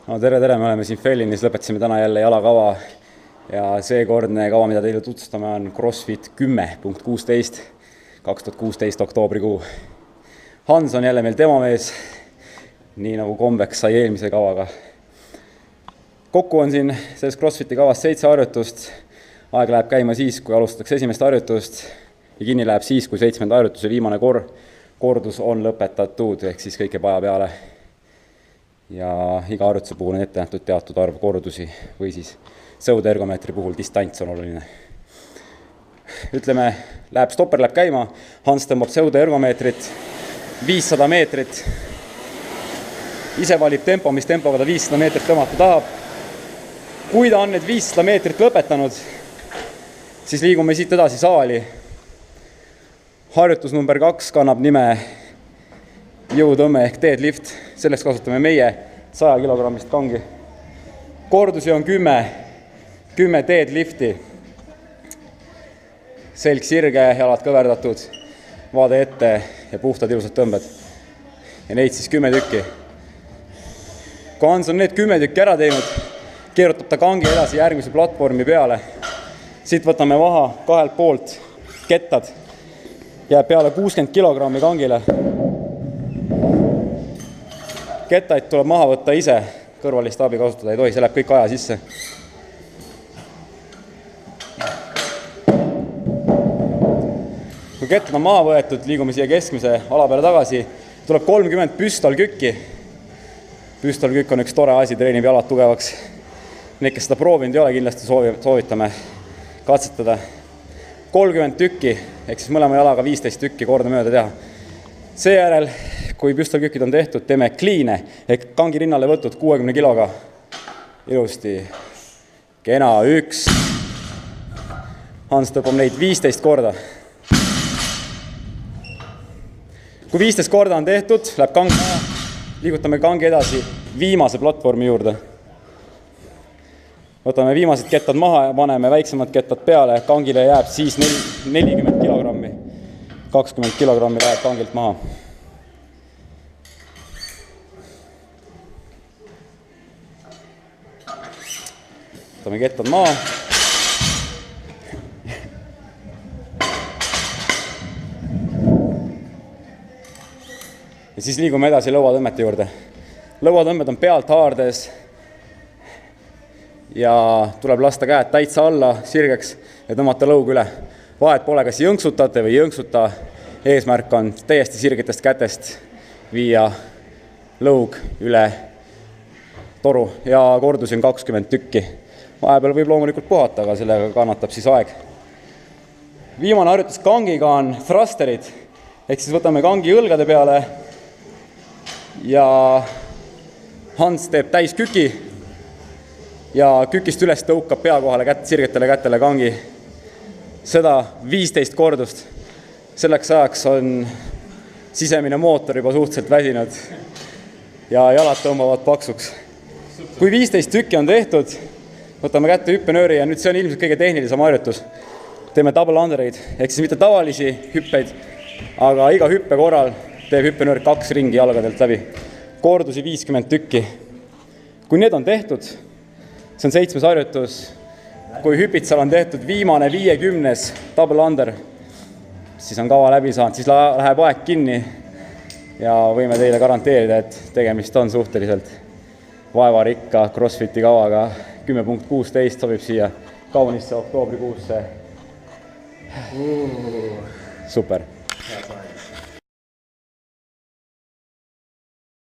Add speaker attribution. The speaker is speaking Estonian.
Speaker 1: No tere, me oleme siin Fellinis, lõpetasime täna jälle jalakava ja seekordne kava, mida teile tutvustame, on CrossFit 10.16, 2016 oktoobrikuu. Hans on jälle meil demomees, nii nagu kombeks sai eelmise kavaga. Kokku on siin selles CrossFiti kavas 7 harjutust. Aeg läheb käima siis, kui alustatakse esimest harjutust ja kinni läheb siis, kui 7. harjutuse viimane kordus on lõpetatud, ehk siis kõike paja peale. Ja iga harjutuse puhul on ette nähtud teatud arv kordusi või siis sõudeergomeetri puhul distants on oluline. Ütleme, stopper läheb käima, Hans tõmbab sõudeergomeetrit 500 meetrit. Ise valib tempo, mis tempoga ta 500 meetrit tõmmata tahab. Kui ta on need 500 meetrit lõpetanud, siis liigume siit edasi saali. Harjutus number 2 kannab nime jõutõmme ehk deadlift. Selleks kasutame meie 100 kilogrammist kangi. Kordusi on 10 deadlifti. Selg sirge, jalad kõverdatud, vaade ette ja puhtad ilusad tõmbed. Ja neid siis 10 tükki. Kui Hans on need 10 tükki ära teinud, keerutab ta kangi edasi järgmise platvormi peale. Siit võtame maha 2 poolt kettad. Jääb peale 60 kilogrammi kangile. Kettaid tuleb maha võtta ise, kõrvalist abi kasutada ei tohi, see läheb kõik aja sisse. Kui kettad on maha võetud, liigume siia keskmise ala peale tagasi, tuleb 30 püstolkükki. Püstolkükk on üks tore asi, treenib jalad tugevaks. Need, kes seda proovinud ei ole, kindlasti soovitame katsetada. 30 tükki, ehk siis mõlema jalaga 15 tükki korda mööda teha. Seejärel, kui püstolkükid on tehtud, teeme kliine, ehk kangi rinnale võtud 60 kiloga. Ilusti. Kena 1. Hans tõmbab neid 15 korda. Kui 15 korda on tehtud, läheb kang maha, liigutame kangi edasi viimase platvormi juurde. Võtame viimased kettad maha ja paneme väiksemad kettad peale. Kangile jääb siis 40 kilogrammi. 20 kilogrammi läheb kangilt maha. Võtame kettad maha. Ja siis liigume edasi lõuatõmmete juurde. Lõuatõmmed on pealt haardes ja tuleb lasta käed täitsa alla sirgeks ja tõmmata lõug üle. Vahet pole, kas jõnksutate või jõnksuta. Eesmärk on täiesti sirgetest kätest viia lõug üle toru ja kordusi on 20 tükki. Vahepeal võib loomulikult puhata, aga sellega kannatab siis aeg. Viimane harjutus kangiga on thrusterid, ehk siis võtame kangi õlgade peale ja Hans teeb täis küki ja kükist üles tõukab pea kohale sirgetele kätele kangi. Seda 15 kordust. Selleks ajaks on sisemine mootor juba suhteliselt väsinud ja jalad tõmbavad paksuks. Kui 15 tükki on tehtud, võtame kätte hüppenööri ja nüüd see on ilmselt kõige tehnilisem harjutus. Teeme double undereid, ehk siis mitte tavalisi hüppeid, aga iga hüppe korral teeb hüppenöör 2 ringi jalgadelt läbi. Kordusi 50 tükki. Kui need on tehtud, see on 7. harjutus, kui hüpitsal on tehtud viimane 50 double under, siis on kava läbi saanud, siis läheb aeg kinni ja võime teile garanteerida, et tegemist on suhteliselt vaevarikka CrossFiti kavaga. 10.16 sobib siia kaunisse oktoobrikuusse. Super.